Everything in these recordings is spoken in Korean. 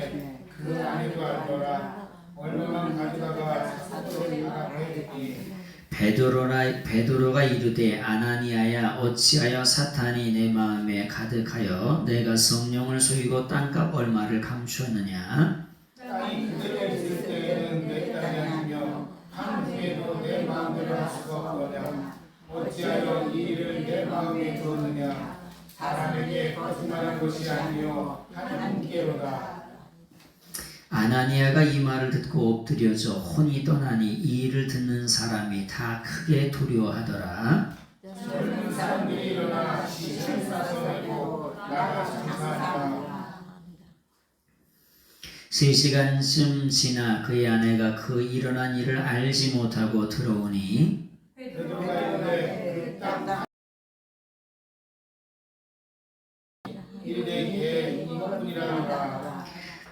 중에 그 안에도 알더라. 얼마만 가져다가 사도를 나가버리니. 베드로가 이르되 아나니아야 어찌하여 사탄이 내 마음에 가득하여 내가 성령을 속이고 땅값 얼마를 감추었느냐. 땅이 그대로 있을 때에는 내 땅이 아니며 한 후에도 내 마음대로 할 수가 없거냐. 어찌하여 이 일을 내 마음에 두었느냐. 사람에게 거짓말한 것이 아니요 하나님께로다. 아나니아가 이 말을 듣고 엎드려져 혼이 떠나니 이 일을 듣는 사람이 다 크게 두려워하더라. 젊은 사람들이 일어나 시신을 싸서 내고 나가 장사하라. 3시간쯤 지나 그의 아내가 그 일어난 일을 알지 못하고 들어오니 베드로가 이르되 그땅 이르되 이것뿐이라.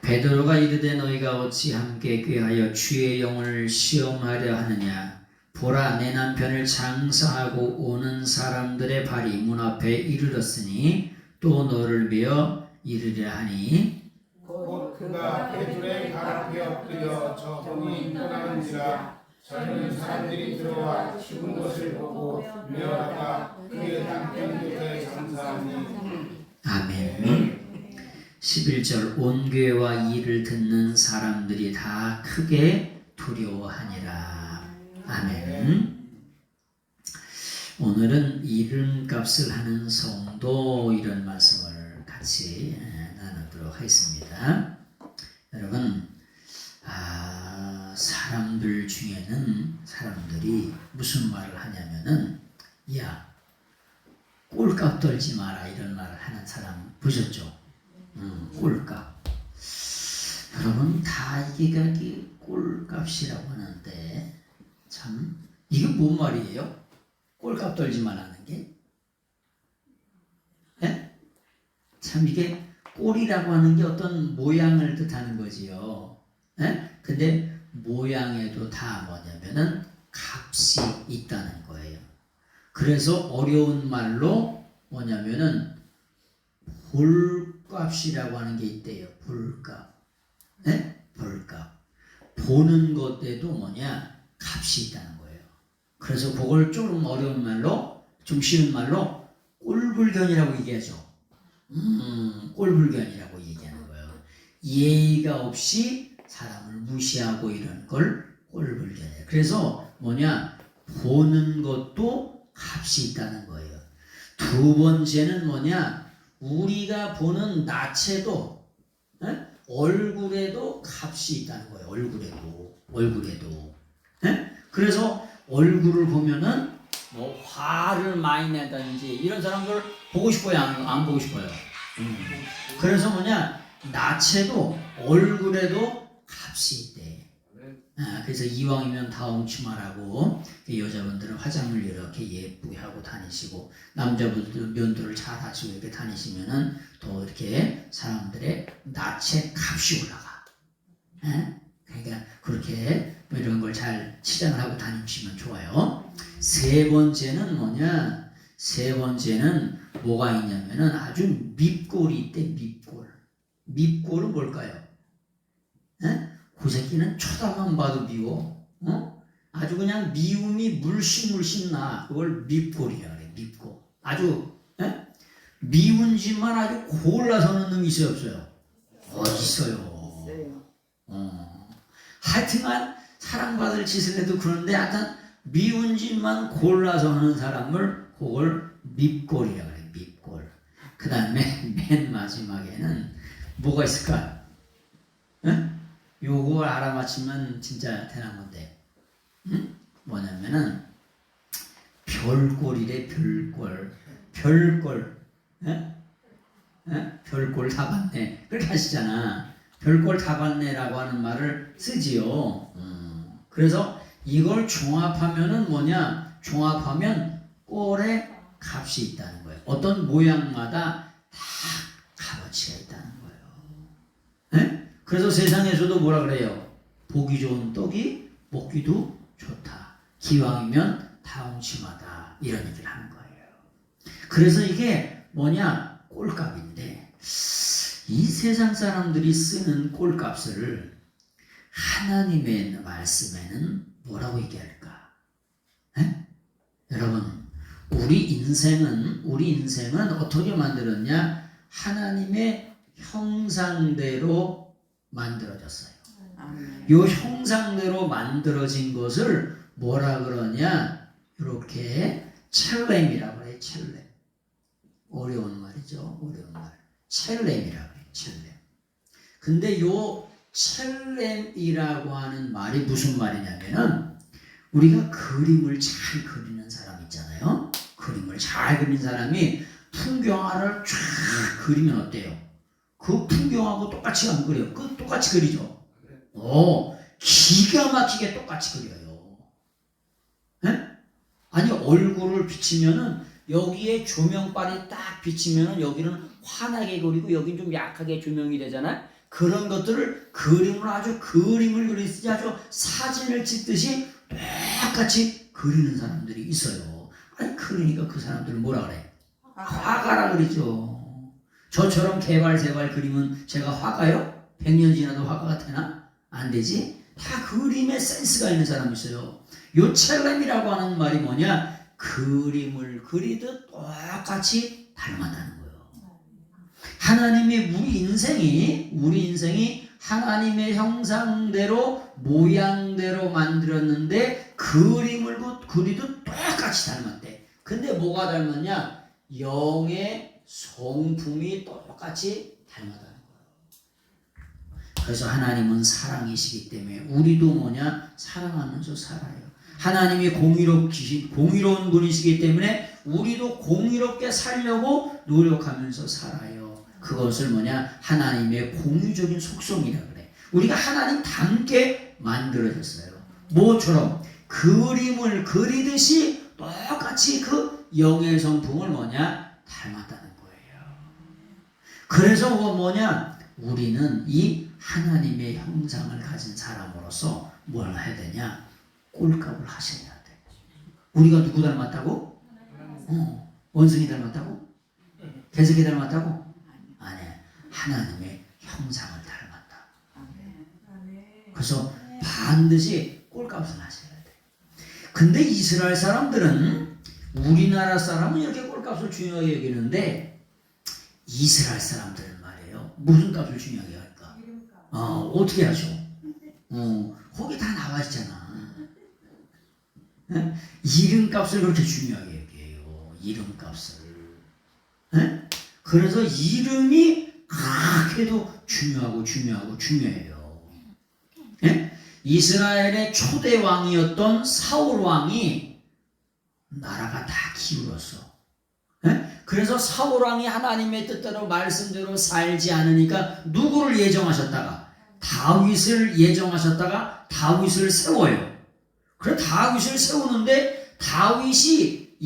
베드로가 이르되 너희가 어찌 함께 꾀하여 주의 영을 시험하려 하느냐. 보라 내 남편을 장사하고 오는 사람들의 발이 문 앞에 이르렀으니 또 너를 메어 이르려 하니 곧 그가 베드로의 발 앞에 엎드려 저 혼이 떠나는지라. 젊은 사람들이 들어와 죽은 것을 보고 메어다가 그의 남편 곁에 장사하니. 아멘. 11절 온 교회와 이를 듣는 사람들이 다 크게 두려워하니라. 아멘. 오늘은 이름값을 하는 성도 이런 말씀을 같이 나누도록 하겠습니다. 여러분, 사람들 중에는 사람들이 무슨 말을 하냐면은 야 꼴값 떨지 마라 이런 말을 하는 사람 보셨죠? 꼴값. 여러분 다 이게 꼴값이라고 하는데 참 이게 뭔 말이에요? 꼴값 떨지 말라는 게? 네? 참 이게 꼴이라고 하는 게 어떤 모양을 뜻하는 거지요. 네? 근데 모양에도 다 뭐냐면은 값이 있다는 거예요. 그래서 어려운 말로 뭐냐면은 볼값이라고 하는 게 있대요. 볼값. 네? 볼값. 보는 것에도 뭐냐? 값이 있다는 거예요. 그래서 그걸 조금 어려운 말로, 좀 쉬운 말로 꼴불견이라고 얘기하죠. 꼴불견이라고 얘기하는 거예요. 예의가 없이 사람을 무시하고 이런 걸 꼴불견이에요. 그래서 뭐냐? 보는 것도 값이 있다는 거예요. 두 번째는 뭐냐? 우리가 보는 나체도 얼굴에도 값이 있다는 거예요. 얼굴에도. 그래서 얼굴을 보면은 뭐 화를 많이 내다든지 이런 사람들 보고 싶어요, 안 보고 싶어요. 그래서 뭐냐? 나체도 얼굴에도 값이 있대. 그래서 이왕이면 다홍치마라고 여자분들은 화장을 이렇게 예쁘게 하고 다니시고 남자분들도 면도를 잘 하시고 이렇게 다니시면은 더 이렇게 사람들의 나체 값이 올라가. 그러니까 그렇게 이런 걸 잘 치장을 하고 다니시면 좋아요. 세 번째는 뭐냐? 세 번째는 뭐가 있냐면은 아주 밉골이 있대. 밉골은 뭘까요? 그 새끼는 쳐다만 봐도 미워. 아주 그냥 미움이 물씬 나. 그걸 밉골이라 그래. 밉골. 아주 미운 짓만 아주 골라서는 놈이 있어요, 없어요? 있어요. 하여튼간 사랑받을 짓을 해도 그런데 하여튼 미운 짓만 골라서 하는 사람을 그걸 밉골이라 그래. 밉골. 그 다음에 맨 마지막에는 뭐가 있을까? 요거 알아맞히면 진짜 대나무인데 뭐냐면은 별꼴이래. 별꼴 별꼴 다 봤네 그렇게 하시잖아. 별꼴 다 봤네라고 하는 말을 쓰지요. 그래서 이걸 종합하면은 뭐냐? 종합하면 꼴에 값이 있다는 거예요. 어떤 모양마다 다 값어치가 있다는 거예요. 그래서 세상에서도 뭐라 그래요? 보기 좋은 떡이 먹기도 좋다. 기왕이면 다홍치마다 이런 얘기를 하는 거예요. 그래서 이게 뭐냐? 꼴값인데 이 세상 사람들이 쓰는 꼴값을 하나님의 말씀에는 뭐라고 얘기할까? 에? 여러분, 우리 인생은 어떻게 만들었냐? 하나님의 형상대로 만들어졌어요. 요 형상대로 만들어진 것을 뭐라 그러냐? 이렇게 첼렘이라고 해요. 첼렘. 어려운 말이죠. 어려운 말. 첼렘이라고 해요. 첼렘. 근데 요 첼렘이라고 하는 말이 무슨 말이냐면은 우리가 그림을 잘 그리는 사람 있잖아요. 그림을 잘 그리는 사람이 풍경화를 쫙 그리면 어때요? 그 풍경하고 똑같이 안 그려요. 그 똑같이 그리죠. 기가 막히게 똑같이 그려요. 에? 아니 얼굴을 비치면은 여기에 조명빨이 딱 비치면은 여기는 환하게 그리고 여기는 좀 약하게 조명이 되잖아요. 그런 것들을 그림을 그리듯이 아주 사진을 찍듯이 똑같이 그리는 사람들이 있어요. 아니 그러니까 그 사람들은 뭐라 그래? 화가라 그러죠. 저처럼 개발세발 그리면 제가 화가요? 100년 지나도 화가가 되나? 안 되지. 다 그림에 센스가 있는 사람이 있어요. 요 첼렘이라고 하는 말이 뭐냐? 그림을 그리듯 똑같이 닮았다는 거예요. 하나님이 우리 인생이 하나님의 형상대로 모양대로 만들었는데 그림을 그리듯 똑같이 닮았대. 근데 뭐가 닮았냐? 영의 성품이 똑같이 닮았다는 거예요. 그래서 하나님은 사랑이시기 때문에 우리도 뭐냐? 사랑하면서 살아요. 하나님이 공의로운 분이시기 때문에 우리도 공의롭게 살려고 노력하면서 살아요. 그것을 뭐냐? 하나님의 공유적인 속성이라 그래. 우리가 하나님 닮게 만들어졌어요. 뭐처럼? 그림을 그리듯이 똑같이 그 영의 성품을 뭐냐? 닮았다는 거예요. 그래서 뭐냐? 우리는 이 하나님의 형상을 가진 사람으로서 뭘 해야 되냐? 꼴값을 하셔야 돼. 우리가 누구 닮았다고? 원숭이 닮았다고? 개새끼 닮았다고? 아니, 하나님의 형상을 닮았다. 그래서 반드시 꼴값을 하셔야 돼. 근데 이스라엘 사람들은 우리나라 사람은 이렇게 꼴값을 중요하게 여기는데 이스라엘 사람들은 말이에요. 무슨 값을 중요하게 할까? 어떻게 하죠? 거기 다 나와 있잖아. 이름값을 그렇게 중요하게 여겨요. 이름값을. 그래서 이름이 그렇게도 중요해요. 이스라엘의 초대 왕이었던 사울 왕이 나라가 다 기울었어. 그래서 사울 왕이 하나님의 뜻대로 말씀대로 살지 않으니까 누구를 예정하셨다가 다윗을 예정하셨다가 다윗을 세워요. 그래 다윗을 세우는데 다윗이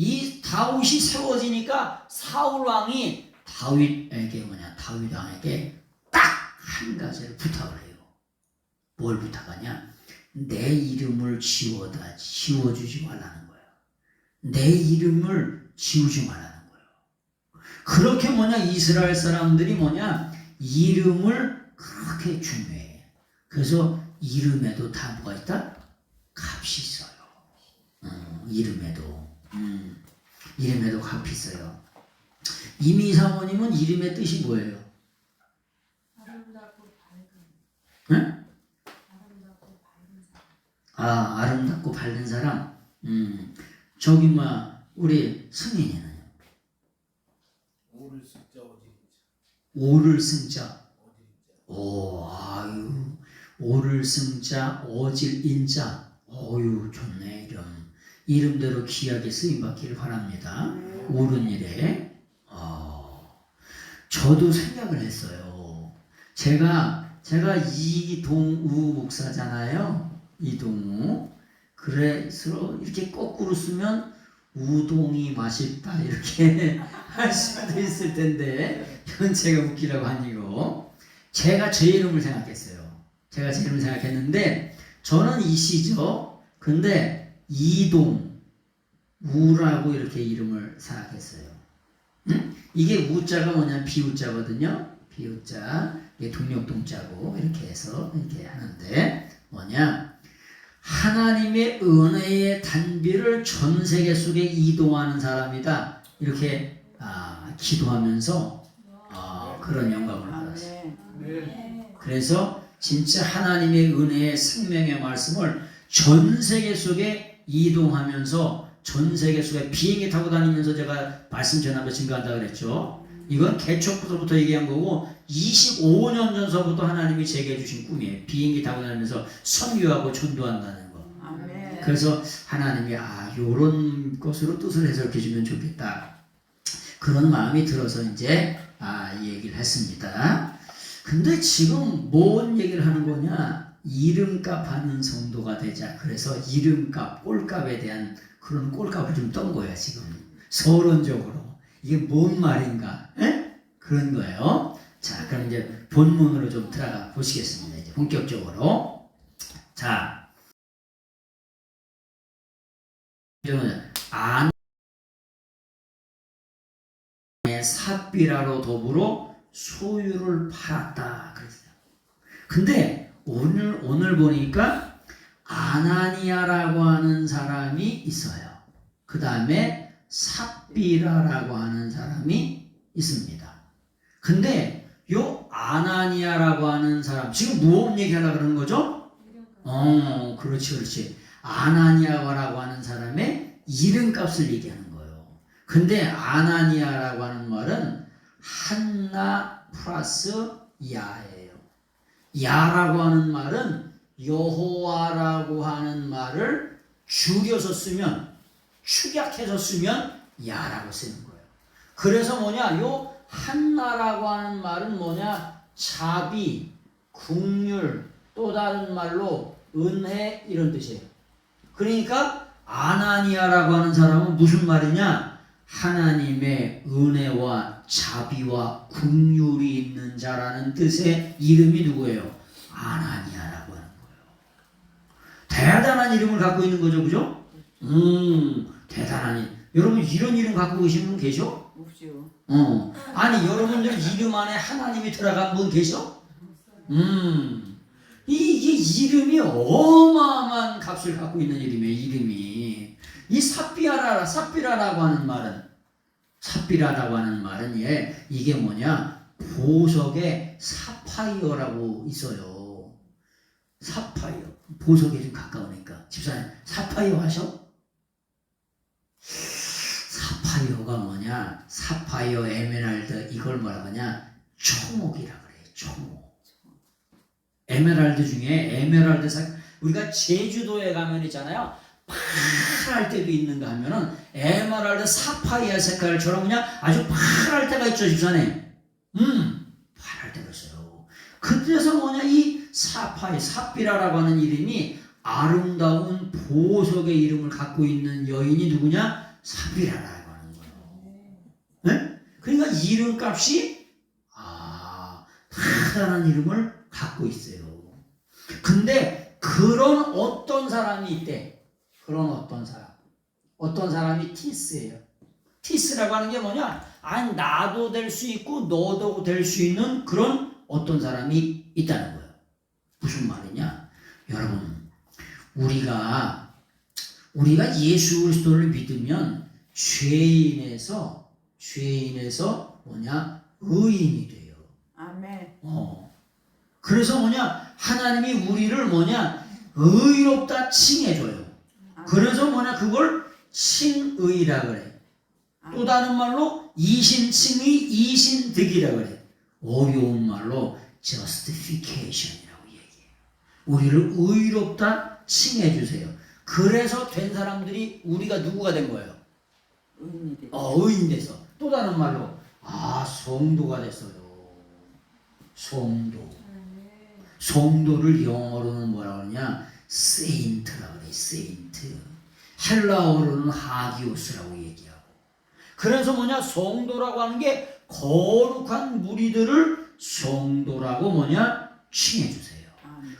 세워지니까 사울 왕이 다윗 왕에게 딱 한 가지를 부탁을 해요. 뭘 부탁하냐? 내 이름을 지워주지 말라는 거야. 내 이름을 지우지 말라는 거예요. 그렇게 이스라엘 사람들이 이름을 그렇게 중요해. 그래서 이름에도 다 뭐가 있다? 값이 있어요. 이름에도 값이 있어요. 이미 사모님은 이름의 뜻이 뭐예요? 아름답고 밝은. 응? 아름답고 밝은 사람. 아름답고 밝은 사람. 저기 우리 승인이는요? 오를 승자. 오를 승자 어질 인자. 좋네. 이름대로 귀하게 쓰임받기를 바랍니다. 옳은 일에. 저도 생각을 했어요. 제가 이동우 목사잖아요. 이동우. 그래서 이렇게 거꾸로 쓰면 우동이 맛있다 이렇게 할 수도 있을 텐데 그건 제가 웃기라고 아니고 제가 제 이름을 생각했어요. 제가 제 이름을 생각했는데 저는 이씨죠. 근데 이동 우라고 이렇게 이름을 생각했어요. 이게 우자가 비우자거든요. 비읍자, 이게 동력동자고 이렇게 해서 이렇게 하는데 뭐냐? 하나님의 은혜의 단비를 전 세계 속에 이동하는 사람이다. 이렇게 기도하면서 그런 영감을 받았어요. 그래서 진짜 하나님의 은혜의 생명의 말씀을 전 세계 속에 이동하면서 전 세계 속에 비행기 타고 다니면서 제가 말씀 전하며 증거한다 그랬죠. 이건 개척부터부터 얘기한 거고 25년 전서부터 하나님이 제게 주신 꿈이에요. 비행기 타고 다니면서 선교하고 전도한다는 거. 그래서 하나님이 요런 것으로 뜻을 해석해 주면 좋겠다. 그런 마음이 들어서 이제 이 얘기를 했습니다. 근데 지금 뭔 얘기를 하는 거냐? 이름값 하는 성도가 되자. 그래서 이름값, 꼴값에 대한 그런 꼴값을 좀 떤 거야 지금. 서론적으로. 이게 뭔 말인가? 에? 그런 거예요. 자, 그럼 이제 본문으로 좀 들어가 보시겠습니다. 이제 본격적으로. 자, 아나니의 삽비라로 더불어 소유를 팔았다 그랬어요. 근데 오늘 보니까 아나니아라고 하는 사람이 있어요. 그 다음에 삽비라라고 하는 사람이 있습니다. 근데 요 아나니아라고 하는 사람 지금 무엇 얘기하려고 그러는 거죠? 그렇지. 아나니아라고 하는 사람의 이름값을 얘기하는 거예요. 근데 아나니아라고 하는 말은 한나 플러스 야예요. 야라고 하는 말은 여호와라고 하는 말을 줄여서 쓰면, 축약해서 쓰면 야라고 쓰는 거예요. 그래서 뭐냐, 요 한나라고 하는 말은 뭐냐, 자비, 긍휼, 또 다른 말로 은혜 이런 뜻이에요. 그러니까 아나니아라고 하는 사람은 무슨 말이냐, 하나님의 은혜와 자비와 긍휼이 있는 자라는 뜻의 이름이 누구예요? 아나니아라고 하는 거예요. 대단한 이름을 갖고 있는 거죠, 그죠? 대단한 이름. 여러분 이런 이름 갖고 계신 분 계셔? 없죠. 아니 여러분들 이름 안에 하나님이 들어간 분 계셔? 이게 이름이 어마어마한 값을 갖고 있는 이름이에요. 이름이 이 삽비라라고 하는 말은 이게 뭐냐, 보석의 사파이어라고 있어요. 사파이어, 보석에 좀 가까우니까 집사님 사파이어 하셔? 사파이어가 뭐냐, 사파이어, 에메랄드, 이걸 뭐라고 하냐, 초목이라 그래요. 초목. 에메랄드 중에 에메랄드 우리가 제주도에 가면 있잖아요, 파랄 때도 있는가 하면은 에메랄드 사파이어 색깔처럼 그냥 아주 파랄 때가 있죠, 집사님. 파랄 때가 있어요. 그래서 뭐냐, 이 삽비라라고 하는 이름이 아름다운 보석의 이름을 갖고 있는 여인이 누구냐, 삽비라라고 하는 거예요. 네? 그러니까 이름값이 대단한 이름을 갖고 있어요. 근데 그런 어떤 사람이 있대. 그런 어떤 사람이 티스예요. 티스라고 하는 게 뭐냐, 아니 나도 될 수 있고 너도 될 수 있는 그런 어떤 사람이 있다는 거예요. 무슨 말이냐, 여러분 우리가 예수 그리스도를 믿으면 죄인에서 뭐냐, 의인이 돼요. 아멘. 그래서 뭐냐, 하나님이 우리를 뭐냐, 의롭다 칭해줘요. 그래서 뭐냐, 그걸 칭의라 그래. 또 다른 말로 이신칭의, 이신득이라 그래. 어려운 말로 justification이라고 얘기해요. 우리를 의롭다 칭해주세요. 그래서 된 사람들이 우리가 누구가 된 거예요? 의인이 돼. 의인 돼서. 또 다른 말로 성도가 됐어요. 성도를 영어로는 뭐라고 하냐, 세인트라고 그래. 세인트. 헬라어로는 하기오스라고 얘기하고. 그래서 뭐냐, 성도라고 하는 게 거룩한 무리들을 성도라고 뭐냐, 칭해주세요.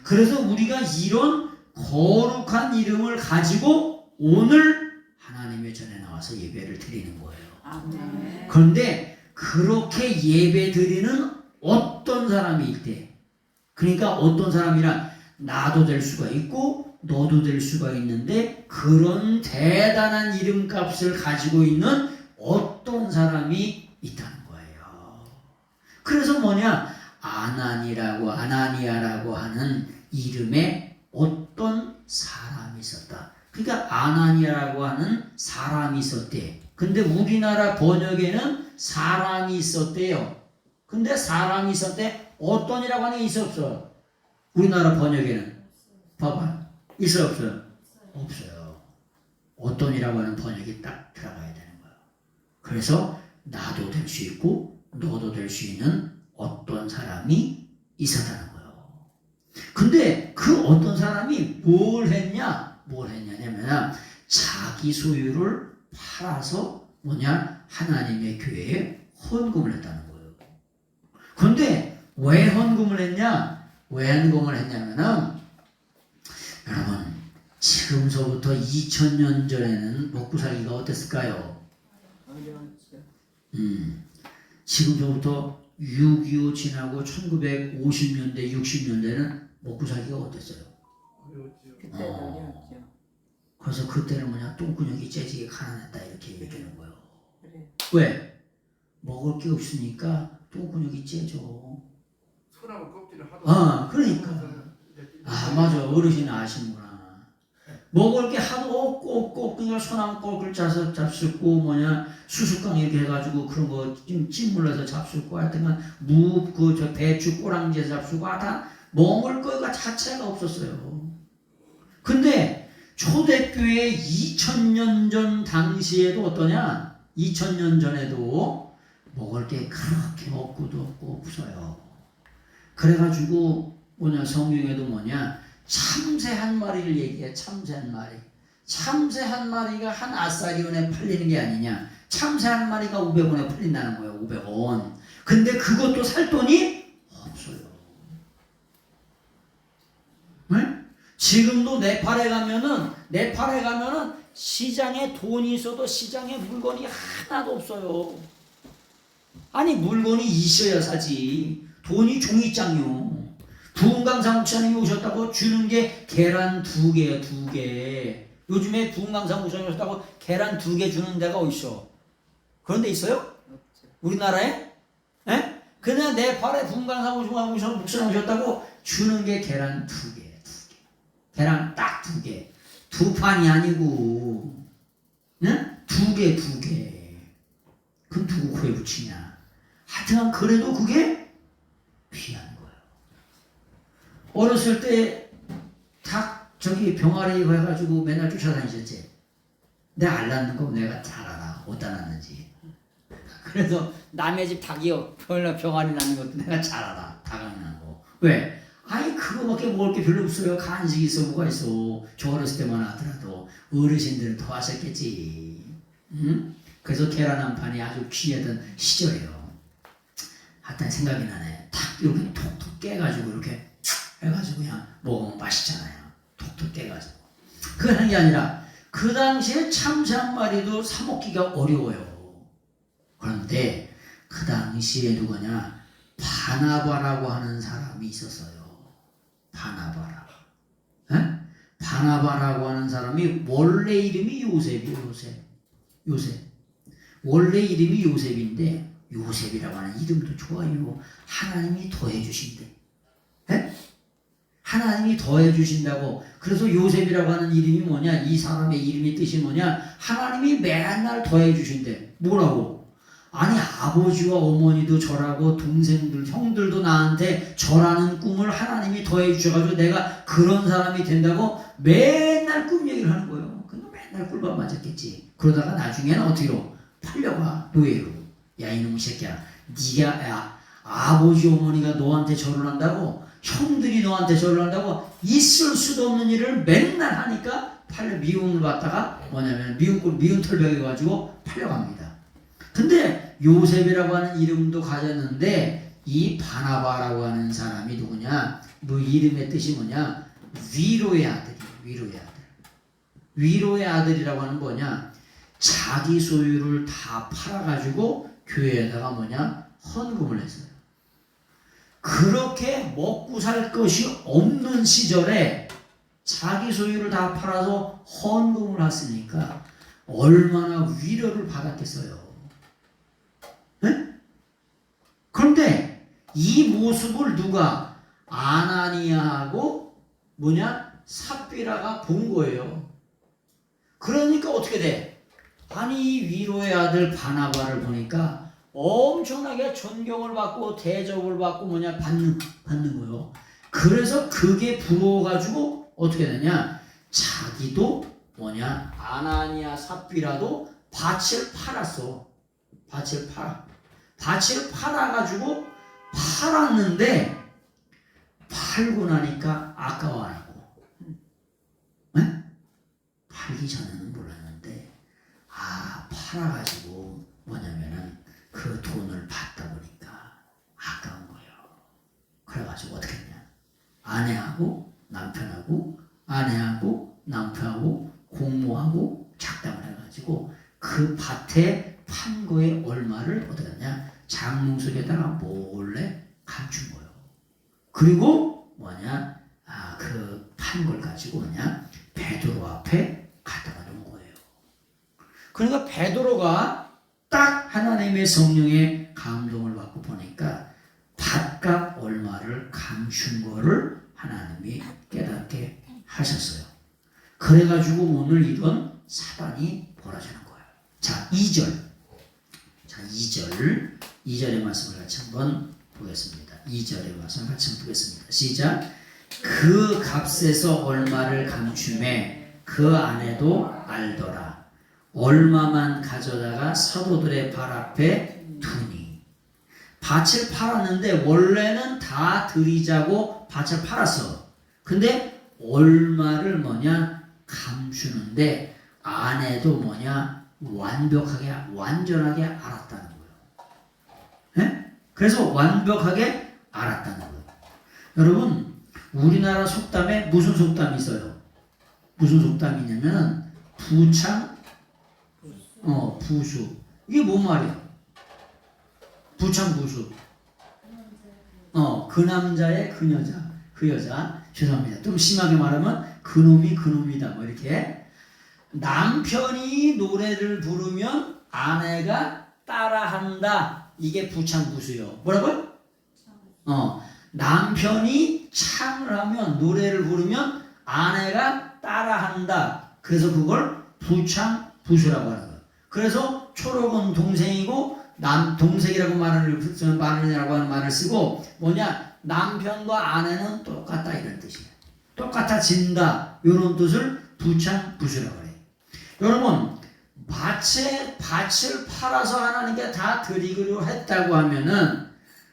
그래서 우리가 이런 거룩한 이름을 가지고 오늘 하나님의 전에 나와서 예배를 드리는 거예요. 아멘. 그런데 그렇게 예배 드리는 어떤 사람이 있대. 그러니까 어떤 사람이란 나도 될 수가 있고 너도 될 수가 있는데 그런 대단한 이름값을 가지고 있는 어떤 사람이 있다는 거예요. 그래서 뭐냐? 아나니아라고 하는 이름에 어떤 사람이 있었다. 그러니까 아나니아라고 하는 사람이 있었대. 근데 우리나라 번역에는 사람이 있었대요. 근데 사람이 있었대. 어떤이라고 하는 게 있어 없어? 우리나라 번역에는 봐봐. 있어 없어요? 없어요. 어떤이라고 하는 번역이 딱 들어가야 되는 거예요. 그래서 나도 될 수 있고 너도 될 수 있는 어떤 사람이 있었다는 거예요. 근데 그 어떤 사람이 뭘 했냐냐면 자기 소유를 팔아서 하나님의 교회에 헌금을 했다는 거예요. 그런데 왜 헌금을 했냐면은 여러분 지금서부터 2000년 전에는 먹고 살기가 어땠을까요? 어려웠죠. 지금서부터 6.25 지나고 1950년대 60년대는 먹고 살기가 어땠어요? 그때도 어려웠죠. 그래서 그때는 똥구녕이 째지게 가난했다 이렇게 얘기하는 거예요. 그래. 왜? 먹을 게 없으니까 똥구녕이 째져. 소나무 껍질을 하도. 그러니까. 맞아. 어르신은 아시는구나. 먹을 게 하도 없고 그냥 소나무 꼴을 짜서 잡숫고 수수깡 이렇게 해가지고 그런 거 찜물러서 잡숫고 하여튼간 저 배추 꼬랑지에서 잡숫고 다 먹을 거가 자체가 없었어요. 근데 초대교회 2000년 전 당시에도 어떠냐? 2000년 전에도 먹을 게 그렇게 없고도 없고 없어요. 그래가지고 성경에도 참새 한 마리를 얘기해. 참새 한 마리. 참새 한 마리가 한 아사리온에 팔리는 게 아니냐. 참새 한 마리가 500원에 팔린다는 거예요. 500원. 근데 그것도 살 돈이 없어요. 네? 지금도 네팔에 가면은 시장에 돈이 있어도 시장에 물건이 하나도 없어요. 아니 물건이 있어야 사지. 돈이 종이장요. 부흥강사 목사님이 오셨다고 주는 게 계란 2개예요. 2개. 요즘에 부흥강사 목사님이 오셨다고 계란 2개 주는 데가 어딨어? 그런 데 있어요? 없죠. 우리나라에? 에? 그냥 네팔에 부흥강사 목사님 오셨다고 주는 게 계란 2개. 계란 딱 2개. 2판이 아니고 2개. 그럼 누구 코에 붙이냐? 하여튼 그래도 그게 귀한 거예요. 어렸을 때 닭 병아리 해가지고 맨날 쫓아다니셨지? 내가 알 낳는 거 내가 잘 알아. 어디다 낳는지. 그래서 남의 집 닭이 병아리 낳는 것도 내가 잘 알아. 닭이 낳는 거. 왜? 그거밖에 먹을 게 별로 없어요. 간식이 있어 뭐가 있어. 저 어렸을 때만 하더라도 어르신들은 더 하셨겠지. 응? 그래서 계란 한 판이 아주 귀하던 시절이에요. 하여튼 생각이 나네. 탁 이렇게 톡톡 깨가지고 이렇게 해가지고 그냥 먹으면 맛있잖아요. 톡톡 깨가지고. 그거 하는 게 아니라 그 당시에 참새 한 마리도 사 먹기가 어려워요. 그런데 그 당시에 누구냐? 바나바라고 하는 사람이 있었어요. 바나바라. 바나바라고 하는 사람이 원래 이름이 요셉이에요. 요셉. 원래 이름이 요셉인데 요셉이라고 하는 이름도 좋아요. 하나님이 더해 주신대. 하나님이 더해 주신다고. 그래서 요셉이라고 하는 이름이 이 사람의 이름의 뜻이 하나님이 맨날 더해 주신대. 뭐라고? 아니 아버지와 어머니도 절하고 동생들 형들도 나한테 절하는 꿈을 하나님이 더해 주셔가지고 내가 그런 사람이 된다고 맨날 꿈 얘기를 하는 거예요. 근데 맨날 꿀밤 맞았겠지. 그러다가 나중에는 어떻게로 팔려가 노예로. 야 이놈의 새끼야, 네가 아버지 어머니가 너한테 절을 한다고, 형들이 너한테 절을 한다고 있을 수도 없는 일을 맨날 하니까 미움을 받다가 미운 털벽에 가지고 팔려갑니다. 근데 요셉이라고 하는 이름도 가졌는데 이 바나바라고 하는 사람이 누구냐? 이름의 뜻이 위로의 아들이에요. 위로의 아들이라고 하는 자기 소유를 다 팔아가지고 교회에다가 헌금을 했어요. 그렇게 먹고 살 것이 없는 시절에 자기 소유를 다 팔아서 헌금을 했으니까 얼마나 위로를 받았겠어요. 네? 그런데 이 모습을 누가 아나니아하고 삽비라가 본 거예요. 그러니까 어떻게 돼? 아니 위로의 아들 바나바를 보니까 엄청나게 존경을 받고 대접을 받고 받는 거예요. 그래서 그게 부러워가지고 어떻게 되냐? 자기도 아나니아 삽비라도 밭을 팔았어. 밭을 팔아가지고 팔았는데 팔고 나니까 아까워 안 하고. 네? 팔기 전에는 몰랐는데 팔아가지고 그 돈을 받다 보니까 아까운 거예요. 그래가지고 어떻게 했냐? 아내하고 남편하고 공모하고 작당을 해가지고 그 밭에 판 거에 얼마를 어떻게 했냐? 장롱 속에다가 몰래 감춘 거예요. 그리고 그 판 걸 가지고 베드로 앞에 갖다가 놓은 거예요. 그러니까 베드로가 딱 하나님의 성령의 감동을 받고 보니까 밭값 얼마를 감춘 거를 하나님이 깨닫게 하셨어요. 그래가지고 오늘 이런 사단이 벌어지는 거예요. 자, 2절의 말씀을 같이 한번 보겠습니다. 2절의 말씀을 같이 한번 보겠습니다. 시작. 그 값에서 얼마를 감춤해 그 아내도 알더라. 얼마만 가져다가 사도들의 발 앞에 두니. 밭을 팔았는데 원래는 다 드리자고 밭을 팔았어. 근데 얼마를 감추는데 아내도 완전하게 알았다는 거예요. 네? 그래서 완벽하게 알았다는 거예요. 여러분, 우리나라 속담에 무슨 속담이 있어요? 무슨 속담이냐면 부창, 부수. 이게 뭔 말이야? 부창, 부수. 그 남자의 그 여자, 그 여자. 죄송합니다. 좀 심하게 말하면 그놈이 그놈이다. 이렇게. 남편이 노래를 부르면 아내가 따라한다. 이게 부창부수요. 뭐라고요? 남편이 창을 하면 노래를 부르면 아내가 따라한다. 그래서 그걸 부창부수라고 하는 거예요. 그래서 초록은 동생이고 동생이라고 마늘이라고 하는 말을 쓰고 남편과 아내는 똑같다 이런 뜻이에요. 똑같아진다 이런 뜻을 부창부수라고 해요. 여러분, 밭을 팔아서 하나님께 다 드리기로 했다고 하면은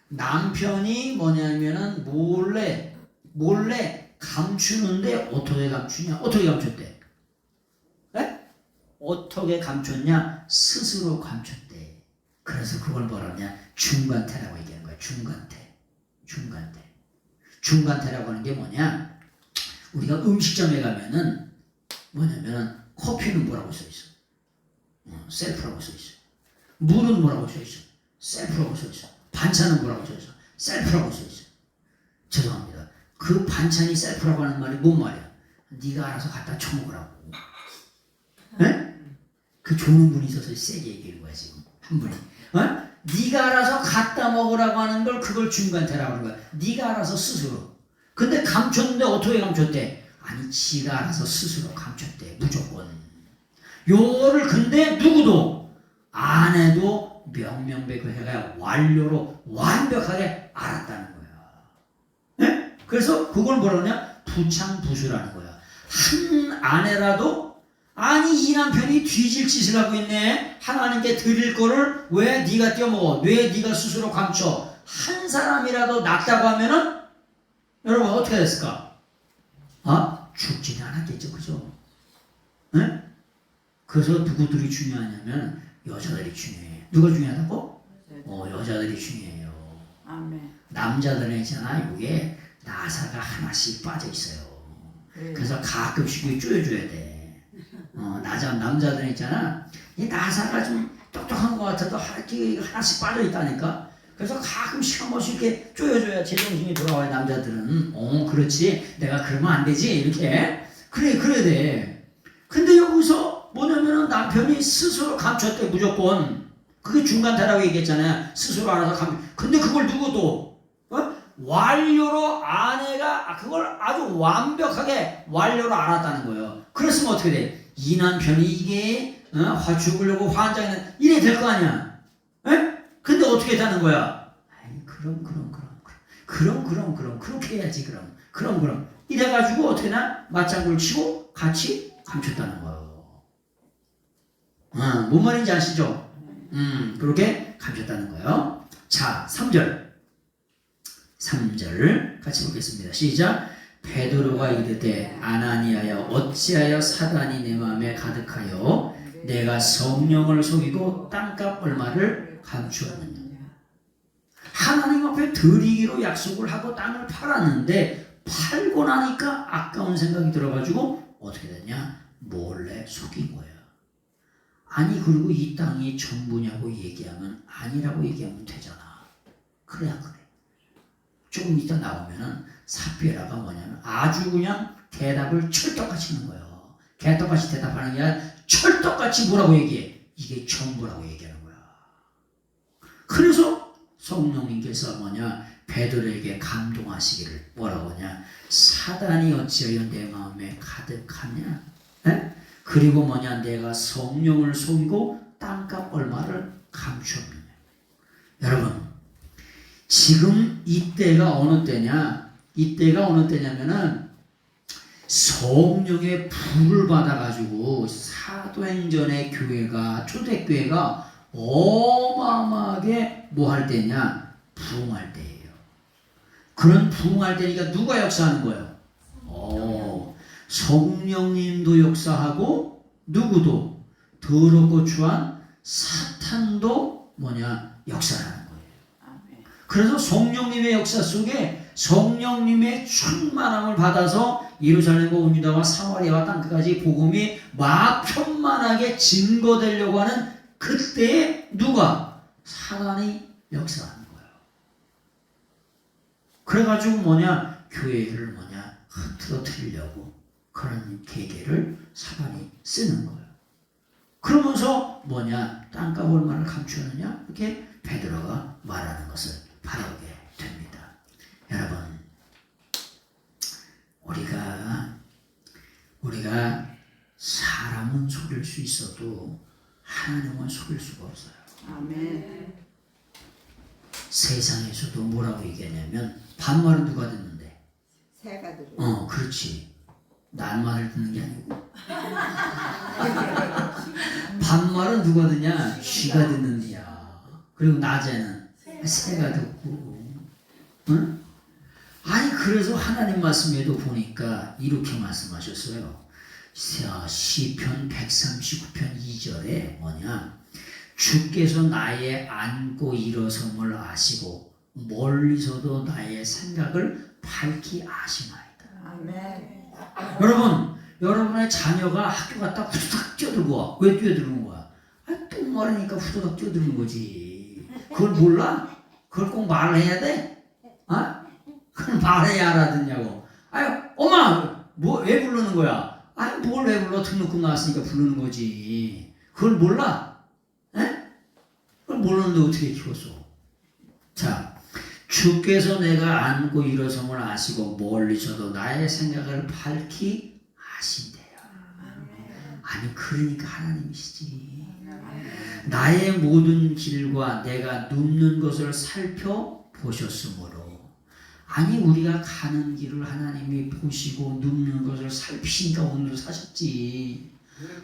남편이 몰래 감추는데 어떻게 감추냐? 어떻게 감췄대? 네? 어떻게 감췄냐? 스스로 감췄대. 그래서 그걸 뭐라냐? 중간태라고 얘기하는 거야. 중간태라고 하는 게 뭐냐? 우리가 음식점에 가면은 커피는 뭐라고 써있어? 셀프라고 써있어. 물은 뭐라고 써있어? 셀프라고 써있어. 반찬은 뭐라고 써있어? 셀프라고 써있어. 죄송합니다. 그 반찬이 셀프라고 하는 말이 뭔 말이야? 네가 알아서 갖다 쳐먹으라고. 네? 그 좋은 분이 있어서 세게 얘기하는 거야 지금 한 분이. 네가 알아서 갖다 먹으라고 하는 걸 그걸 중간태라고 하는 거야. 네가 알아서 스스로. 근데 감췄는데 어떻게 감췄대? 아니 지가 알아서 스스로 감췄대. 무조건. 요거를 근데 누구도 아내도 명명백백하게 완료로 완벽하게 알았다는 거야. 네? 그래서 그걸 뭐라고 하냐? 부창부수라는 거야. 한 아내라도 아니 이 남편이 뒤질 짓을 하고 있네. 하나님께 드릴 거를 왜 네가 떼어먹어? 왜 네가 스스로 감춰? 한 사람이라도 낫다고 하면은 여러분 어떻게 됐을까? 죽지는 않았겠죠. 그죠? 네? 그래서 누구들이 중요하냐면 여자들이 중요해요. 누가 중요하다고? 여자들이 중요해요. 아멘. 남자들은 있잖아. 여기에 나사가 하나씩 빠져 있어요. 그래서 가끔씩 쪼여줘야 돼. 남자들은 있잖아. 이 나사가 좀 똑똑한 것 같아도 하나씩 빠져 있다니까. 그래서 가끔씩 한 번씩 이렇게 쪼여줘야 제정신이 돌아와요. 남자들은. 그렇지. 내가 그러면 안 되지. 이렇게. 그래야 돼. 근데 여기서 뭐냐면은 남편이 스스로 감췄대, 무조건. 그게 중간타라고 얘기했잖아요. 스스로 알아서 근데 그걸 누구도, 완료로 아내가 그걸 아주 완벽하게 완료로 알았다는 거예요. 그랬으면 어떻게 돼? 이 남편이 이게 죽으려고 환장했는 이래 될 거 아니야. 근데 어떻게 되는 거야? 아이, 그럼 그렇게 해야지. 그럼 이래가지고 어떻게 나 맞장구를 치고 같이 감췄다는 거예요. 뭔 말인지 아시죠? 그렇게 감췄다는 거예요. 자, 3절 같이 보겠습니다. 시작. 베드로가 이르되 아나니아여 어찌하여 사단이 내 마음에 가득하여 내가 성령을 속이고 땅값 얼마를 감추었느냐. 하나님 앞에 드리기로 약속을 하고 땅을 팔았는데 팔고 나니까 아까운 생각이 들어가지고 어떻게 됐냐? 몰래 속인 거야. 아니 그리고 이 땅이 전부냐고 얘기하면 아니라고 얘기하면 되잖아. 그래. 조금 이따 나오면은 삽비라가 뭐냐면 아주 그냥 대답을 철떡같이 하는 거예요. 개떡같이 대답하는 게 아니라 철떡같이 뭐라고 얘기해? 이게 전부라고 얘기하는 거야. 그래서 성령님께서 베드로에게 감동하시기를 뭐라고 하냐? 사단이 어찌하여 내 마음에 가득하냐? 그리고 내가 성령을 속이고 땅값 얼마를 감추었느냐. 여러분, 지금 이때가 어느 때냐면은 성령의 불을 받아가지고 사도행전의 교회가, 초대교회가 어마어마하게 뭐 할 때냐? 부흥할 때예요. 그런 부흥할 때니까 누가 역사하는 거예요? 성령님도 역사하고 누구도 더럽고 추한 사탄도 역사하는 거예요. 그래서 성령님의 역사 속에 성령님의 충만함을 받아서 예루살렘과 온 유다와 사마리아와 땅끝까지 복음이 막 편만하게 증거되려고 하는 그때에 누가? 사단이 역사하는 거예요. 그래가지고 교회를 흐트러뜨리려고 그런 계계를 사단이 쓰는 거예요. 그러면서 땅값 얼마를 감추느냐? 이렇게 베드로가 말하는 것을 바라보게 됩니다. 여러분, 우리가 사람은 속일 수 있어도 하나님은 속일 수가 없어요. 아멘. 세상에서도 뭐라고 얘기하냐면 반말은 누가 듣는데? 새가 들어. 그렇지. 날말을 듣는 게 아니고 반말은 누가 듣냐? 쥐가 듣는데야. 그리고 낮에는 새가 듣고. 응? 아니 그래서 하나님 말씀에도 보니까 이렇게 말씀하셨어요. 시편 139편 2절에 주께서 나의 앉고 일어섬을 아시고 멀리서도 나의 생각을 밝히 아시나이다. 아멘. 여러분의 자녀가 학교 갔다 후다닥 뛰어들고 와. 왜 뛰어드는 거야? 똥 마르니까 후다닥 뛰어드는 거지. 그걸 몰라? 그걸 꼭 말해야 돼? 그걸 말해야 알아듣냐고. 엄마 왜 부르는 거야? 뭘 왜 불러? 등록금 나왔으니까 부르는 거지. 그걸 몰라? 그걸 모르는데 어떻게 키웠어? 자, 주께서 내가 앉고 일어섬을 아시고 멀리서도 나의 생각을 밝히 아신대요. 아니 그러니까 하나님이시지. 나의 모든 길과 내가 눕는 것을 살펴보셨으므로. 아니 우리가 가는 길을 하나님이 보시고 눕는 것을 살피시니까 오늘도 사셨지.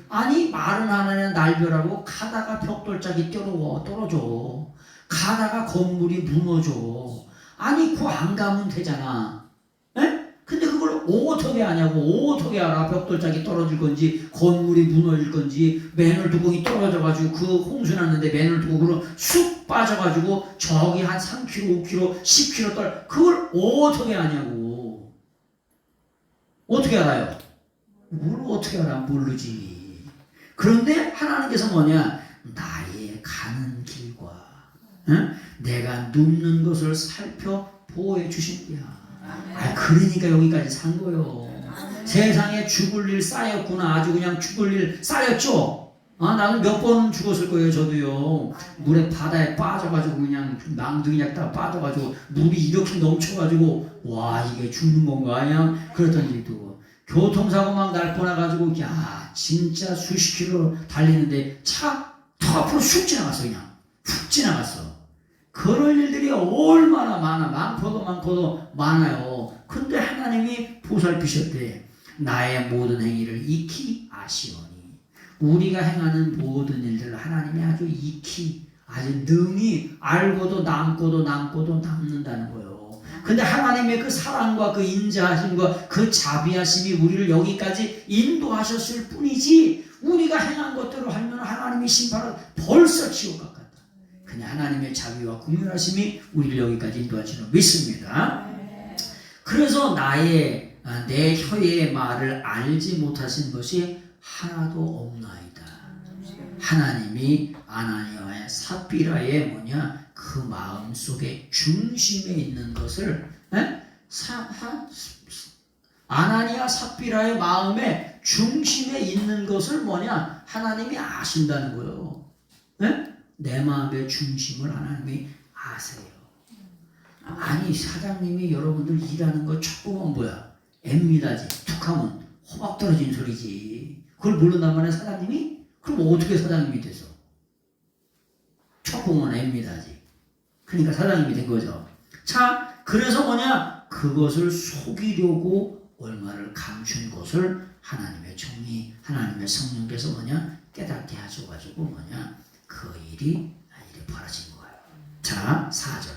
아니 말은 하나는 날벼라고 가다가 벽돌짝이 떨어져. 가다가 건물이 무너져. 아니 그 안 가면 되잖아. 근데 그걸 어떻게 아냐고. 어떻게 알아? 벽돌짝이 떨어질 건지 건물이 무너질 건지 맨홀 뚜껑이 떨어져가지고 그 홍수 났는데 맨홀 뚜껑으로 쑥 빠져가지고 저기 한 3km, 5km, 10km 그걸 어떻게 아냐고. 어떻게 알아요? 뭘 어떻게 알아? 모르지. 그런데 하나님께서 나의 가는 길과 내가 눕는 것을 살펴 보호해 주신 거야. 그러니까 여기까지 산 거요. 세상에 죽을 일 쌓였구나. 아주 그냥 죽을 일 쌓였죠. 나는 몇 번 죽었을 거예요. 저도요. 물에 바다에 빠져가지고 그냥 낭둥이 약다가 빠져가지고 물이 이렇게 넘쳐가지고 와 이게 죽는 건가 그냥 그랬던 일도 있고, 교통사고 막 날 뻔해가지고 야 진짜 수십 킬로 달리는데 차 턱 앞으로 슉 지나갔어. 그냥 훅 지나갔어. 그런 일들이 얼마나 많아. 많고도 많아요. 근데 하나님이 보살피셨대. 나의 모든 행위를 익히 아시오니. 우리가 행하는 모든 일들을 하나님이 아주 익히 아주 능히 알고도 남고도 남는다는 거예요. 근데 하나님의 그 사랑과 그 인자하심과 그 자비하심이 우리를 여기까지 인도하셨을 뿐이지, 우리가 행한 것대로 하면 하나님이 심판을 벌써 지옥 같다. 그냥 하나님의 자비와 긍휼하심이 우리를 여기까지 인도하시는 믿습니다. 그래서 내 혀의 말을 알지 못하신 것이 하나도 없나이다. 하나님이 아나니아의 삽비라의 그 마음 속에 중심에 있는 것을 아나니아 삽비라의 마음의 중심에 있는 것을 하나님이 아신다는 거예요. 내 마음의 중심을 하나님이 아세요. 아니 사장님이 여러분들 일하는 거 첫 보면 뭐야? 앱니다지. 툭하면 호박 떨어진 소리지. 그걸 모른단 말이야 사장님이? 그럼 어떻게 사장님이 돼서? 첫 보면 앱니다지. 그러니까 사장님이 된 거죠. 자, 그래서 그것을 속이려고 얼마를 감춘 것을 하나님의 정의, 하나님의 성령께서 깨닫게 하셔가지고 그 일이 벌어진 거예요. 자, 4절.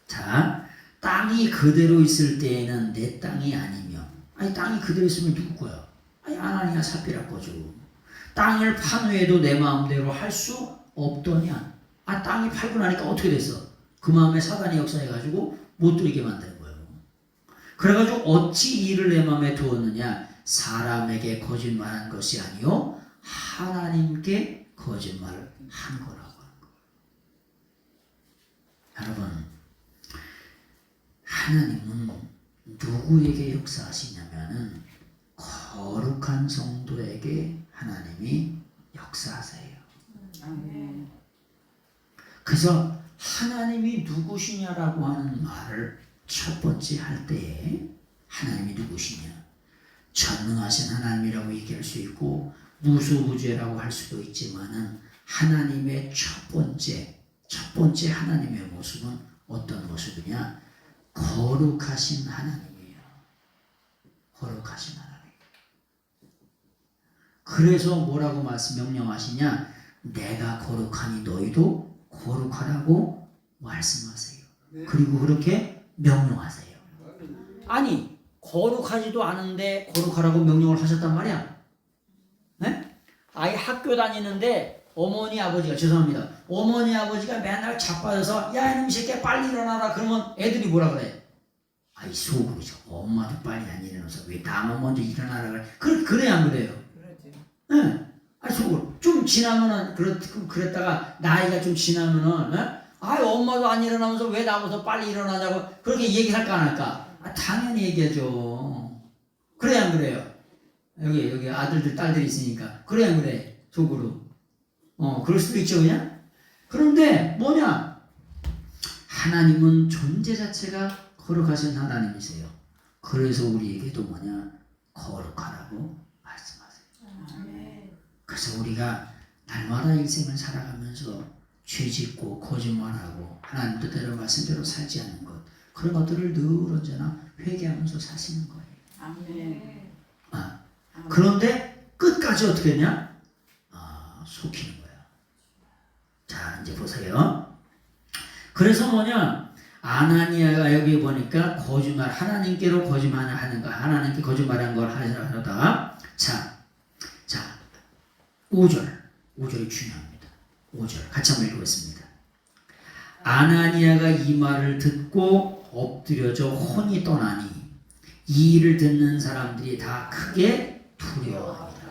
자, 땅이 그대로 있을 때에는 내 땅이 아니며, 땅이 그대로 있으면 누구 거야? 아나니아 삽비라 거죠. 땅을 판 후에도 내 마음대로 할 수 없더냐? 땅이 팔고 나니까 어떻게 됐어? 그 마음에 사단이 역사해가지고 못 들이게 만드는 거예요. 그래가지고 어찌 이를 내 마음에 두었느냐? 사람에게 거짓말한 것이 아니요 하나님께 거짓말을 한 거라고 하는 거예요. 여러분, 하나님은 누구에게 역사하시냐면은 거룩한 성도에게 하나님이 역사하세요. 그래서 하나님이 누구시냐라고 하는 말을 첫 번째 할 때에 하나님이 누구시냐? 전능하신 하나님이라고 얘기할 수 있고 무소부재라고 할 수도 있지만은 하나님의 첫 번째 하나님의 모습은 어떤 모습이냐? 거룩하신 하나님이에요. 거룩하신 하나님. 그래서 뭐라고 명령하시냐? 내가 거룩하니 너희도 거룩하라고 말씀하세요. 그리고 그렇게 명령하세요. 아니 거룩하지도 않은데 거룩하라고 명령을 하셨단 말이야. 네? 아이 학교 다니는데 어머니 아버지가 죄송합니다. 어머니 아버지가 맨날 자빠져서 야 이놈 새끼야 빨리 일어나라 그러면 애들이 뭐라 그래? 아이 속으로죠. 엄마도 빨리 안 일어나서 왜 나만 먼저 일어나라 그래? 그래 안 그래요? 네. 아니 속으로 좀 지나면은 그랬다가 나이가 좀 지나면은 엄마도 안 일어나면서 왜 나보다 빨리 일어나냐고 그렇게 얘기할까 안 할까? 당연히 얘기하죠. 그래 안 그래요? 여기 아들들 딸들이 있으니까 그래 안 그래? 속으로 그럴 수도 있죠 그냥. 그런데 하나님은 존재 자체가 거룩하신 하나님이세요. 그래서 우리에게도 거룩하라고 말씀하세요. 그래서 우리가 날마다 인생을 살아가면서 죄짓고 거짓말하고 하나님 뜻대로 말씀대로 살지 않는 것, 그런 것들을 늘 언제나 회개하면서 사시는 거예요. 아멘. 그런데 끝까지 어떻게 했냐? 속이는 거야. 자, 이제 보세요. 그래서 아나니아가 여기 보니까 거짓말, 하나님께로 거짓말하는 거, 하나님께 거짓말한 걸 하려다. 자, 5절이 중요합니다. 5절 같이 한번 읽어보겠습니다. 아나니아가 이 말을 듣고 엎드려져 혼이 떠나니 이 일을 듣는 사람들이 다 크게 두려워합니다.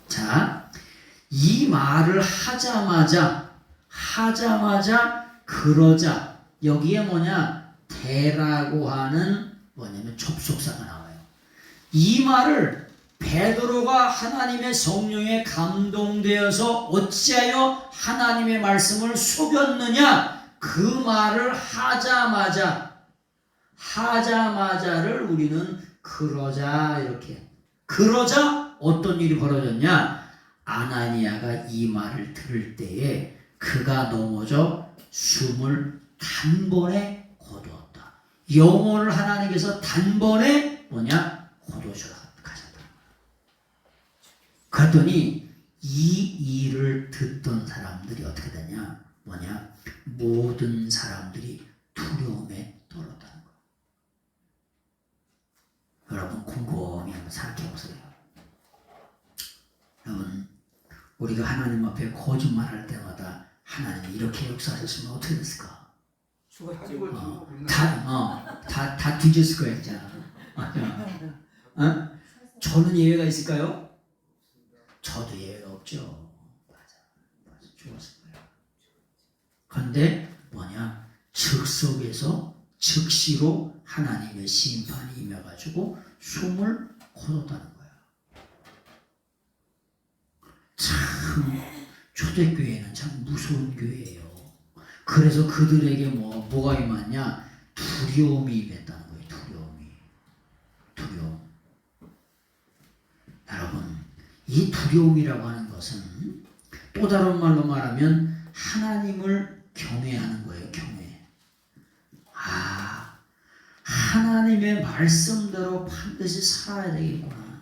자, 이 말을 하자마자 하자마자 그러자 여기에 뭐냐 대라고 하는 뭐냐면 접속사가 나와요. 이 말을 베드로가 하나님의 성령에 감동되어서 어찌하여 하나님의 말씀을 속였느냐 그 말을 하자마자를 우리는 그러자 이렇게 그러자 어떤 일이 벌어졌냐 아나니아가 이 말을 들을 때에 그가 넘어져 숨을 단번에 거두었다. 영혼을 하나님께서 단번에 뭐냐 거두셔 가셨다. 그랬더니 이 일을 듣던 사람들이 어떻게 되냐 뭐냐 모든 사람들이 두려움에 떨었다는 거예요. 여러분 곰곰이 한번 생각해 보세요. 여러분 우리가 하나님 앞에 거짓말할 때마다 하나님이 이렇게 역사하셨으면 어떻게 됐을까? 죽었지. 다 뒤졌을 거야 진짜. 저는 예외가 있을까요? 저도 예외가 없죠. 맞아 죽었을 거예요. 그런데 뭐냐 즉석에서 즉시로 하나님의 심판이 임해가지고 숨을 거뒀다는 거야. 참 초대교회는 참 무서운 교회예요. 그래서 그들에게 뭐가 임했냐 두려움이 임했다는 거예요. 두려움. 여러분 이 두려움이라고 하는 것은 또 다른 말로 말하면 하나님을 경외하는 거예요. 경외. 하나님의 말씀대로 반드시 살아야 되겠구나.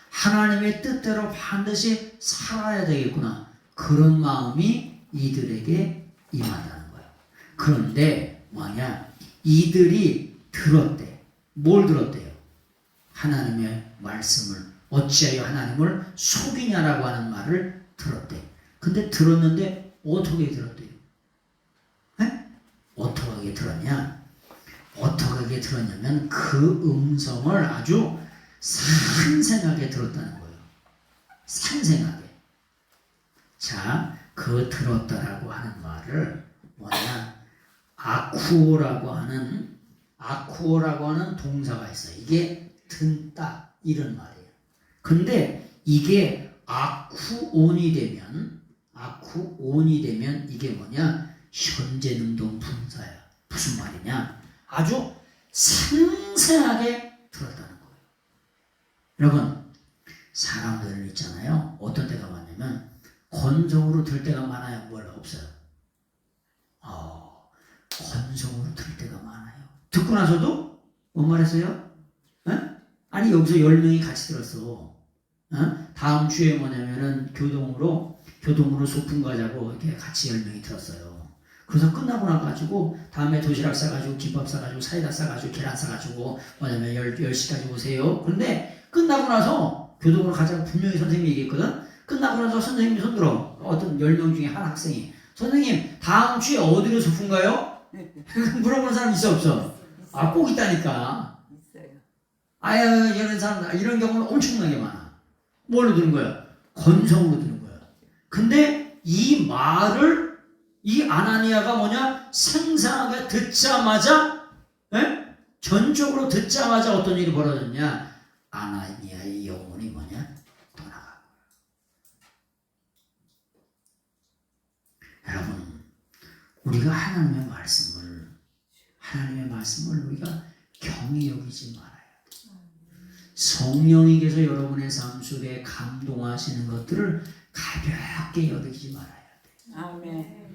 하나님의 뜻대로 반드시 살아야 되겠구나. 그런 마음이 이들에게 임한다는 거예요. 그런데 뭐냐? 이들이 들었대. 뭘 들었대요? 하나님의 말씀을 어찌하여 하나님을 속이냐라고 하는 말을 들었대. 근데 들었는데 어떻게 들었대요? 어떻게 들었냐? 어떻게 들었냐면 그 음성을 아주 생생하게 들었다는 거예요. 생생하게. 자, 그 들었다라고 하는 말을 뭐냐? 아쿠오라고 하는 동사가 있어요. 이게 듣다 이런 말이에요. 근데 이게 아쿠온이 되면 이게 뭐냐? 현재 능동 분사야. 무슨 말이냐? 아주 생생하게 들었다는 거예요. 여러분 사람들은 있잖아요. 어떤 때가 많냐면 건성으로 들 때가 많아요. 뭘 없어요. 건성으로 들 때가 많아요. 듣고 나서도 뭔 말했어요? 아니 여기서 10명이 같이 들었어. 다음 주에 뭐냐면은 교동으로 소풍 가자고 이렇게 같이 10명이 들었어요. 그래서 끝나고 나가지고 다음에 도시락 싸가지고 김밥 싸가지고 사이다 싸가지고 계란 싸가지고 뭐냐면 10시까지 오세요. 그런데 끝나고 나서 교동으로 가자고 분명히 선생님이 얘기했거든. 끝나고 나서 선생님이 손들어. 어떤 10명 중에 한 학생이 선생님 다음 주에 어디로 소풍 가요? 물어보는 사람 있어 없어? 꼭 있다니까. 있어요. 이런 사람 이런 경우는 엄청나게 많아. 뭘로 들은 거야? 건성으로 들은 거야. 근데 이 말을 이 아나니아가 뭐냐? 생생하게 듣자마자 전적으로 듣자마자 어떤 일이 벌어졌냐? 아나니아의 영혼이 뭐냐? 떠나가. 여러분 우리가 하나님의 말씀을 우리가 경히 여기지 말아야 돼. 성령님께서 여러분의 삶 속에 감동하시는 것들을 가볍게 여기지 말아야 돼. 아멘.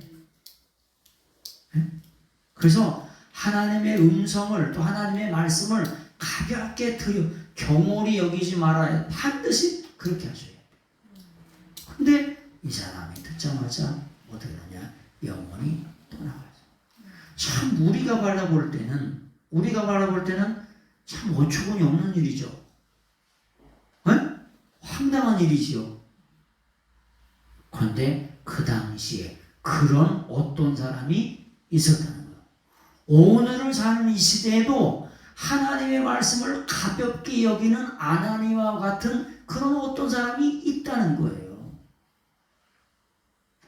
그래서 하나님의 음성을 또 하나님의 말씀을 가볍게 경홀히 여기지 말아야 반드시 그렇게 하셔야 돼. 근데 이 사람이 듣자마자 어떻게 하냐? 영혼이 떠나가죠. 참 우리가 바라볼 때는 참 어처구니 없는 일이죠. 황당한 일이지요. 그런데 그 당시에 그런 어떤 사람이 있었다는 거예요. 오늘을 사는 이 시대에도 하나님의 말씀을 가볍게 여기는 아나니아와 같은 그런 어떤 사람이 있다는 거예요.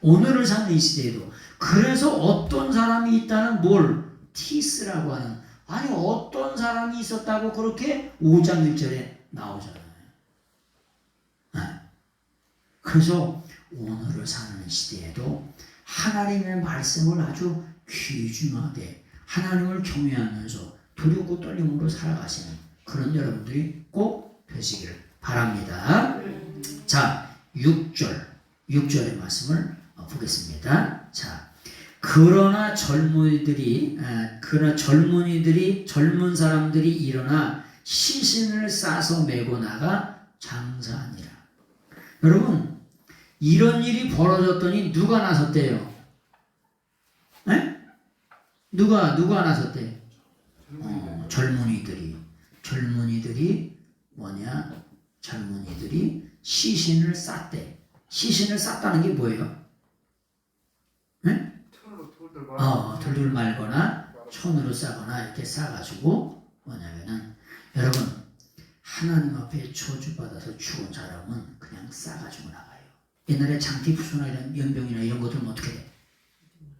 오늘을 사는 이 시대에도. 그래서 어떤 사람이 있다는 뭘? 티스라고 하는. 아니 어떤 사람이 있었다고 그렇게 5장 1절에 나오잖아요. 그래서 오늘을 사는 시대에도 하나님의 말씀을 아주 귀중하게 하나님을 경외하면서 두렵고 떨림으로 살아가시는 그런 여러분들이 꼭 되시길 바랍니다. 자, 6절의 말씀을 보겠습니다. 자, 그러나 젊은 사람들이 일어나 시신을 싸서 메고 나가 장사하니라. 여러분, 이런 일이 벌어졌더니 누가 나섰대요? 네? 누가 나섰대? 젊은이들이 뭐냐? 젊은이들이 시신을 쌌대. 시신을 쌌다는 게 뭐예요? 네? 돌돌 말거나 천으로 싸거나 이렇게 싸가지고 뭐냐면은 여러분 하나님 앞에 저주받아서 죽은 사람은 그냥 싸가지고 나가요. 옛날에 장티푸스나 이런 연병이나 이런 것들은 어떻게 돼?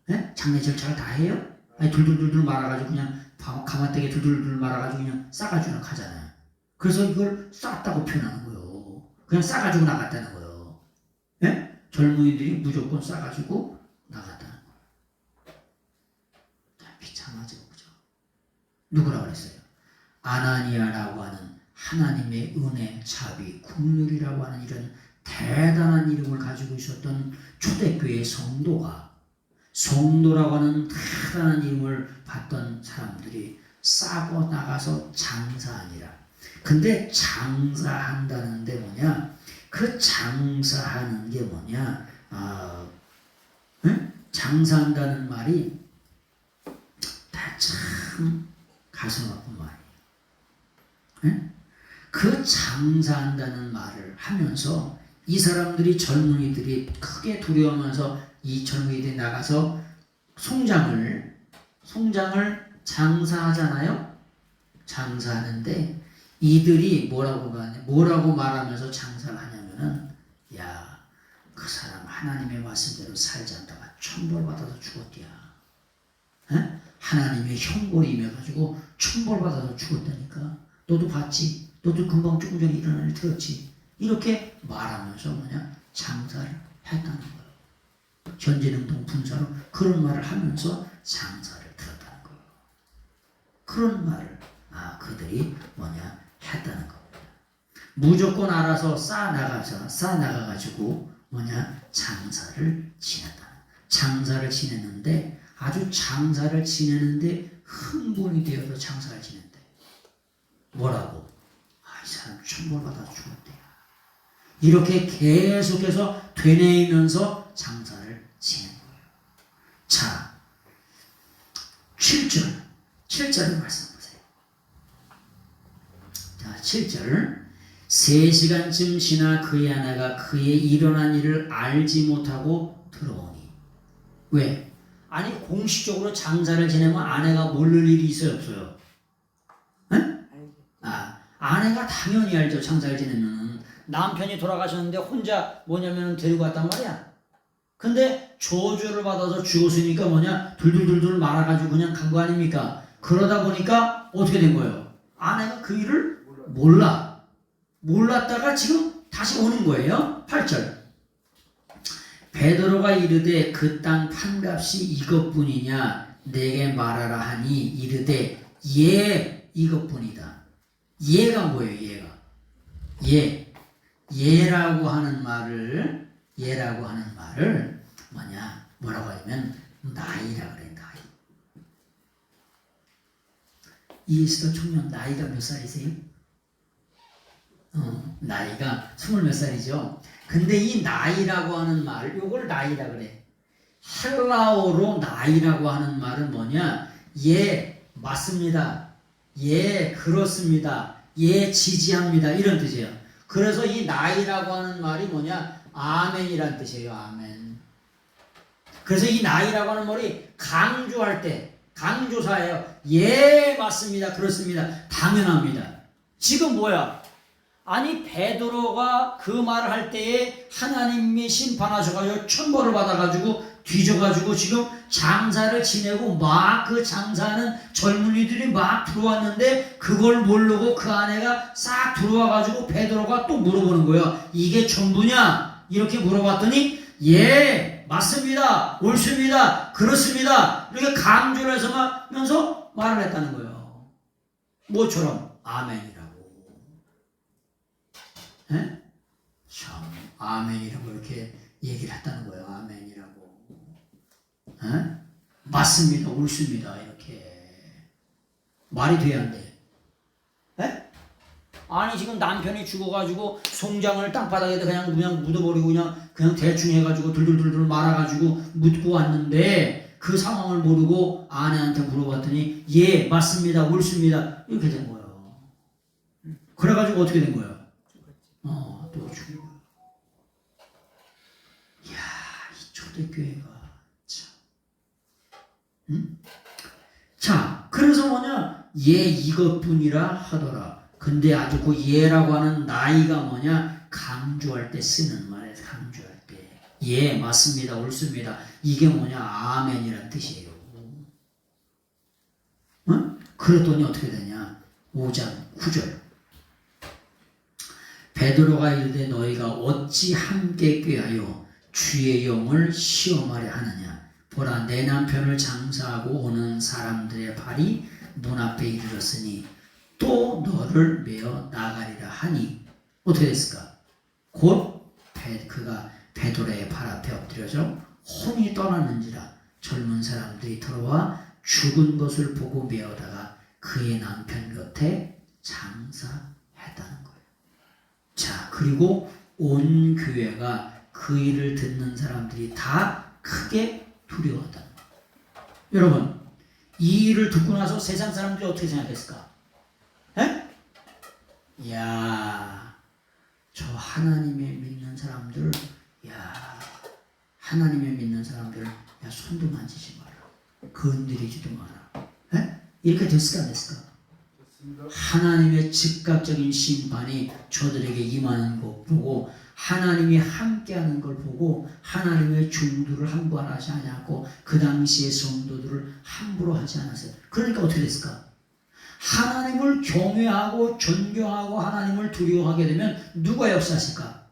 네? 장례 절차를 다 해요? 아니 둘둘둘둘 말아가지고 그냥 가마떼기 둘둘둘 말아가지고 그냥 싸가지고 가잖아요. 그래서 이걸 쌌다고 표현하는 거예요. 그냥 싸가지고 나갔다는 거예요. 네? 젊은이들이 무조건 싸가지고 나갔다는 거예요. 비참하죠, 그죠? 누구라고 그랬어요? 아나니아라고 하는 하나님의 은혜, 자비, 긍휼이라고 하는 이런 대단한 이름을 가지고 있었던 초대교회 성도라고 하는 대단한 이름을 받던 사람들이 싸고 나가서 장사하니라. 근데 장사한다는데 뭐냐? 그 장사하는 게 뭐냐? 장사한다는 말이 참 가슴 아픈 말이에요. 그 장사한다는 말을 하면서 이 사람들이 젊은이들이 크게 두려워하면서 이 젊은이들이 나가서 송장을 장사하잖아요. 장사하는데 이들이 뭐라고 말하면서 장사를 하냐면은 야, 그 사람 하나님의 말씀대로 살지 않다가 천벌받아서 죽었디야. 하나님의 형벌이 임해가지고 천벌받아서 죽었다니까. 너도 봤지? 너도 금방 조금 전에 일어난 일 들었지? 이렇게 말하면서 뭐냐? 장사를 했다는 거예요. 전제능동 분사로 그런 말을 하면서 장사를 들었다는 거예요. 그런 말을 그들이 뭐냐? 했다는 겁니다. 무조건 알아서 싸나가가지고 뭐냐? 장사를 지냈다. 장사를 지냈는데 아주 장사를 지내는데 흥분이 되어서 장사를 지낸대. 뭐라고? 이 사람 천벌받아 죽었대요. 이렇게 계속해서 되뇌이면서 장사를 지낸 거예요. 자, 7절을 말씀 보세요. 자, 7절. 3시간쯤 지나 그의 아내가 그의 일어난 일을 알지 못하고 들어오니. 왜? 아니 공식적으로 장사를 지내면 아내가 모를 일이 있어요, 없어요? 아내가 당연히 알죠. 장사를 지내면 남편이 돌아가셨는데 혼자 뭐냐면 데리고 갔단 말이야. 근데 저주를 받아서 죽었으니까 뭐냐 둘둘둘둘 말아가지고 그냥 간 거 아닙니까? 그러다 보니까 어떻게 된 거예요? 아내가 그 일을 몰랐다가 지금 다시 오는 거예요. 8절. 베드로가 이르되 그 땅 판값이 이것뿐이냐 내게 말하라 하니 이르되 예 이것뿐이다. 예가 뭐예요? 예라고 하는 말을 뭐라고 하냐면 나이라 그래. 나이. 이에스더 청년 나이가 몇 살이세요? 나이가 20몇 살이죠. 근데 이 나이라고 하는 말, 요걸 나이라 그래. 헬라어로 나이라고 하는 말은 뭐냐? 예, 맞습니다. 예, 그렇습니다. 예, 지지합니다. 이런 뜻이에요. 그래서 이 나이라고 하는 말이 뭐냐? 아멘이란 뜻이에요. 아멘. 그래서 이 나이라고 하는 말이 강조할 때, 강조사예요. 예, 맞습니다. 그렇습니다. 당연합니다. 지금 뭐야? 아니 베드로가 그 말을 할 때에 하나님이 심판하셔가지고 천벌을 받아가지고 뒤져가지고 지금 장사를 지내고 막 그 장사하는 젊은이들이 막 들어왔는데 그걸 모르고 그 아내가 싹 들어와가지고 베드로가 또 물어보는 거예요. 이게 전부냐? 이렇게 물어봤더니 예 맞습니다 옳습니다 그렇습니다 이렇게 강조를 해서 하면서 말을 했다는 거예요. 뭐처럼 아멘이라고. 에? 참 아멘이라고 이렇게 얘기를 했다는 거예요. 아멘이라고. 에? 맞습니다 옳습니다 이렇게 말이 돼야 안 돼. 에? 아니 지금 남편이 죽어가지고 송장을 땅바닥에다 그냥 묻어버리고 그냥 대충 해가지고 둘둘둘둘 말아가지고 묻고 왔는데 그 상황을 모르고 아내한테 물어봤더니 예 맞습니다 옳습니다 이렇게 된 거예요. 그래가지고 어떻게 된 거예요? 또 죽은 거예요. 이야 이 초대교회가 참. 응? 자 그래서 뭐냐 예 이것뿐이라 하더라. 근데 아주 그 예라고 하는 나이가 뭐냐 강조할 때 쓰는 말이에요. 강조할 때 예 맞습니다 옳습니다 이게 뭐냐 아멘이란 뜻이에요. 응? 그랬더니 어떻게 되냐 5장 9절 베드로가 이르되 너희가 어찌 함께 꾀하여 주의 영을 시험하려 하느냐 보라 내 남편을 장사하고 오는 사람들의 발이 문 앞에 이르렀으니 또 너를 메어 나가리라 하니 어떻게 됐을까? 곧 그가 베드로의 발 앞에 엎드려져 혼이 떠났는지라 젊은 사람들이 들어와 죽은 것을 보고 메어다가 그의 남편 곁에 장사했다는 거예요. 자 그리고 온 교회가 그 일을 듣는 사람들이 다 크게 두려워한다는 거예요. 여러분 이 일을 듣고 나서 세상 사람들이 어떻게 생각했을까? 에? 야, 저 하나님의 믿는 사람들, 야, 하나님의 믿는 사람들, 야, 손도 만지지 마라. 건드리지도 마라. 에? 이렇게 됐을까, 안 됐을까? 하나님의 즉각적인 심판이 저들에게 임하는 거 보고, 하나님이 함께하는 걸 보고, 하나님의 중두를 함부로 하지 않았고, 그 당시의 성도들을 함부로 하지 않았어요. 그러니까 어떻게 됐을까? 하나님을 경외하고 존경하고 하나님을 두려워하게 되면 누가 역사하실까?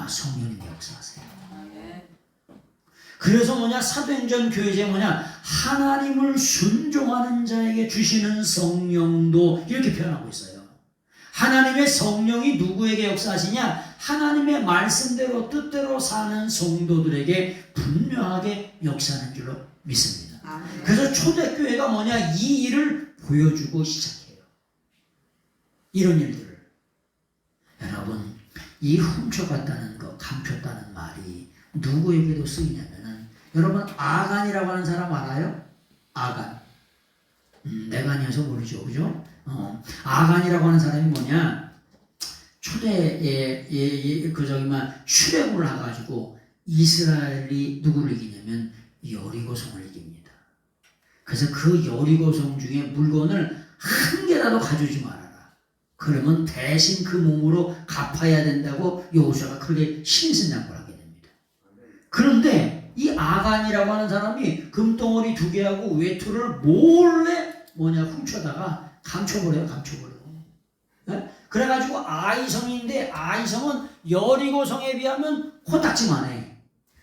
성령님이 역사하세요. 그래서 뭐냐 사도행전 교회제 뭐냐 하나님을 순종하는 자에게 주시는 성령도 이렇게 표현하고 있어요. 하나님의 성령이 누구에게 역사하시냐? 하나님의 말씀대로 뜻대로 사는 성도들에게 분명하게 역사하는 줄로 믿습니다. 그래서 초대교회가 뭐냐 이 일을 보여주고 시작해요. 이런 일들을. 여러분 이 훔쳐갔다는 거 감췄다는 말이 누구에게도 쓰이냐면은 여러분 아간이라고 하는 사람 알아요? 아간. 내가 아니어서 모르죠, 그죠? 아간이라고 하는 사람이 뭐냐? 초대에 출애굽을 해가지고 이스라엘이 누구를 이기냐면 여리고성을 이깁니다. 그래서 그 여리고성 중에 물건을 한 개라도 가져오지 말아라. 그러면 대신 그 몸으로 갚아야 된다고 여호수아가 그렇게 신신당부를 하게 됩니다. 그런데 이 아간이라고 하는 사람이 금덩어리 2개하고 외투를 몰래 훔쳐다가 감춰버려요. 네? 그래가지고 아이성인데 아이성은 여리고성에 비하면 코딱지만 해.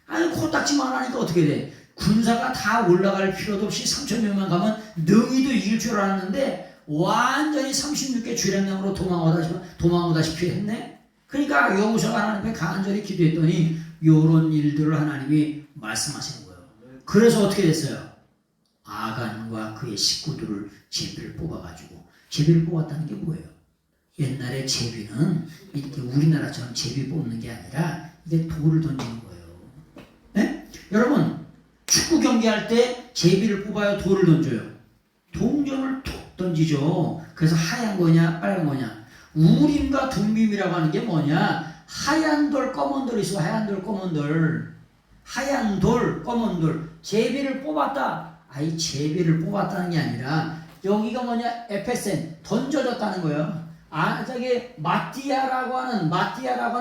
아니 코딱지만 하니까 어떻게 돼? 군사가 다 올라갈 필요도 없이 3,000명만 가면 능히도 이길 줄 알았는데 완전히 36개 주량량으로 도망오다시피 했네. 그러니까 여호수아가 하나님 앞에 간절히 기도했더니 이런 일들을 하나님이 말씀하시는 거예요. 그래서 어떻게 됐어요? 아간과 그의 식구들을 제비를 뽑아가지고 제비를 뽑았다는 게 뭐예요? 옛날에 제비는 이렇게 우리나라처럼 제비 뽑는 게 아니라 이게 돌을 던지는 거예요. 네? 여러분 축구 경기할 때 제비를 뽑아요? 돌을 던져요? 동전을 툭 던지죠. 그래서 하얀 거냐 빨간 거냐. 우림과 둠빔이라고 하는 게 뭐냐? 하얀 돌 검은 돌이 있어. 하얀 돌 검은 돌. 하얀 돌 검은 돌. 제비를 뽑았다. 제비를 뽑았다는 게 아니라 여기가 뭐냐? 에페센 던져졌다는 거예요. 저기 마띠아라고 하는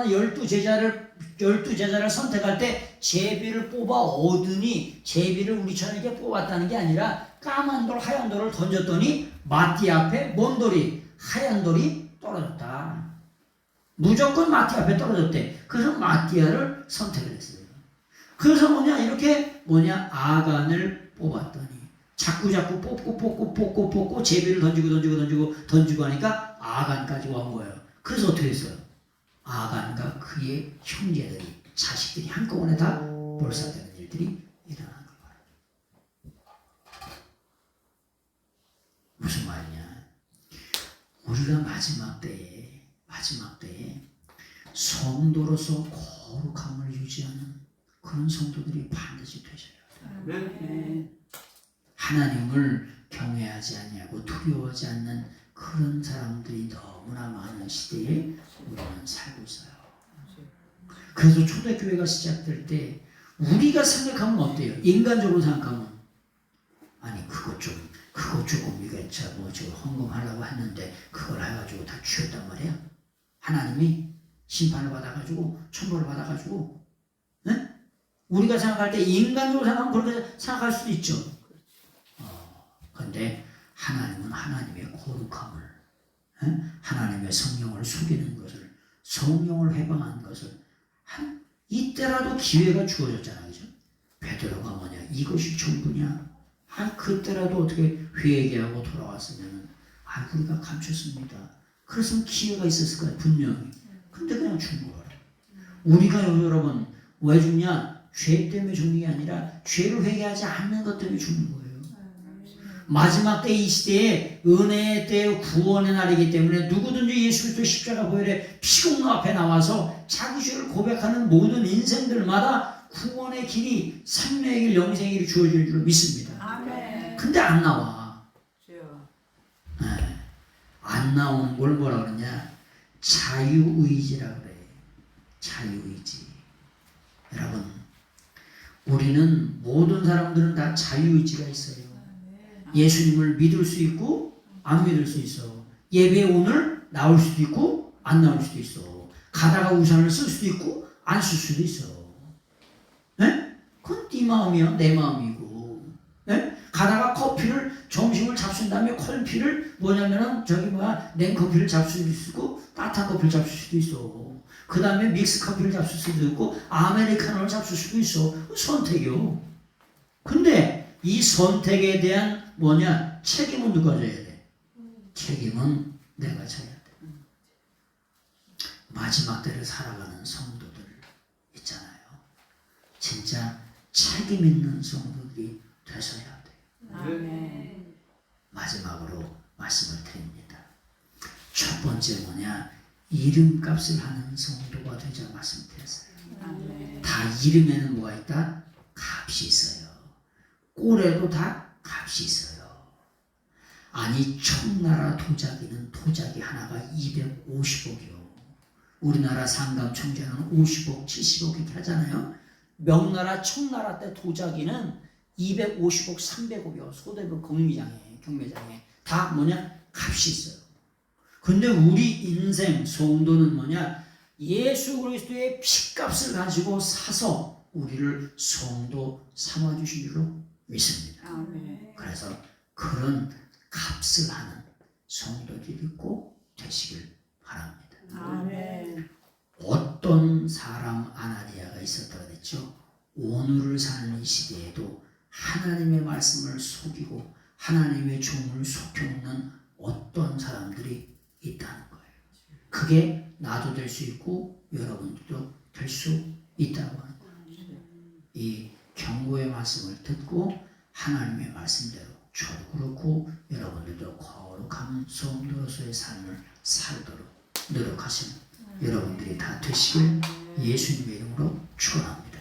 12제자를 선택할 때 제비를 뽑아 얻으니 제비를 우리처럼 이렇게 뽑았다는 게 아니라 까만 돌, 하얀 돌을 던졌더니 마띠아 앞에 뭔 돌이? 하얀 돌이 떨어졌다. 무조건 마띠아 앞에 떨어졌대. 그래서 마띠아를 선택을 했어요. 그래서 이렇게 아간을 뽑았더니 자꾸 뽑고 제비를 던지고 하니까 아간까지 온 거예요. 그래서 어떻게 했어요? 아간과 그의 형제들이 자식들이 한꺼번에 다 몰살되는 일들이 일어난 거예요. 무슨 말이냐? 우리가 마지막 때에 성도로서 거룩함을 유지하는 그런 성도들이 반드시 되셔야 돼요. 하나님을 경외하지 아니하고 두려워하지 않는 그런 사람들이 너무나 많은 시대에 우리는 살고 있어요. 그래서 초대교회가 시작될 때 우리가 생각하면 어때요? 인간적으로 생각하면 아니 그거 조금 이거 지금 헌금하려고 했는데 그걸 해가지고 다 죽였단 말이야. 하나님이 심판을 받아가지고 천벌을 받아가지고 네? 우리가 생각할 때 인간적으로 생각하면 그렇게 생각할 수도 있죠. 그런데 하나님은 하나님의 거룩함을 하나님의 성령을 속이는 것을 성령을 해방한 것을 이때라도 기회가 주어졌잖아요. 그죠? 베드로가 이것이 전부냐? 그때라도 어떻게 회개하고 돌아왔으면 우리가 감췄습니다. 그래서 기회가 있었을 거예요. 분명히. 근데 그냥 죽은 거예요. 우리가 여러분 왜 죽냐? 죄 때문에 죽는 게 아니라 죄를 회개하지 않는 것 때문에 죽는 거예요. 마지막 때 이 시대에 은혜의 때 구원의 날이기 때문에 누구든지 예수 그리스도 십자가 보혈의 피공로 앞에 나와서 자기 죄를 고백하는 모든 인생들마다 구원의 길이 생명의 길, 영생의 길이 주어질 줄 믿습니다. 아멘. 근데 안 나와. 네. 안 나오는 걸 뭐라 그러냐? 자유의지라 그래. 자유의지. 여러분, 우리는 모든 사람들은 다 자유의지가 있어요. 예수님을 믿을 수 있고 안 믿을 수 있어. 예배 오늘 나올 수도 있고 안 나올 수도 있어. 가다가 우산을 쓸 수도 있고 안 쓸 수도 있어. 네? 그건 네 마음이야, 내 마음이고. 네? 가다가 점심을 잡순 다음에 커피를 냉커피를 잡술 수도 있고 따뜻한 커피를 잡술 수도 있어. 그 다음에 믹스 커피를 잡술 수도 있고 아메리카노를 잡술 수도 있어. 선택이요. 근데 이 선택에 대한 책임은 누가 져야 돼? 책임은 내가 져야 돼. 마지막 때를 살아가는 성도들 있잖아요. 진짜 책임 있는 성도들이 되셔야 돼요. 마지막으로 말씀을 드립니다. 첫 번째 이름값을 하는 성도가 되자 말씀드렸어요. 다 이름에는 뭐가 있다? 값이 있어요. 꼴에도 다 값이 있어요. 아니 청나라 도자기 하나가 250억이요. 우리나라 상감 총재는 50억, 70억 이렇게 하잖아요. 명나라 청나라 때 도자기는 250억, 300억이요. 소대부 경매장에 다 값이 있어요. 근데 우리 인생 성도는 예수 그리스도의 피값을 가지고 사서 우리를 성도 삼아주신 줄로 믿습니다. 그래서 그런 값을 하는 성도들이 꼭 되시길 바랍니다. 어떤 사람 아나니아가 있었다 그랬죠. 오늘을 사는 이 시대에도 하나님의 말씀을 속이고 하나님의 종을 속여먹는 어떤 사람들이 있다는 거예요. 그게 나도 될 수 있고 여러분들도 될 수 있다고 하는 거예요. 이 경고의 말씀을 듣고 하나님의 말씀대로 저도 그렇고 여러분들도 거룩한 성도로서의 삶을 살도록 노력하시는 여러분들이 다 되시길 예수님의 이름으로 축원합니다.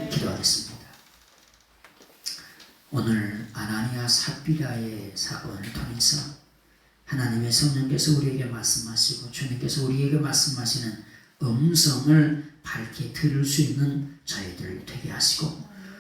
기도하겠습니다. 오늘 아나니아 삽비라의 사건을 통해서 하나님의 성령께서 우리에게 말씀하시고 주님께서 우리에게 말씀하시는 음성을 밝게 들을 수 있는 저희들 되게 하시고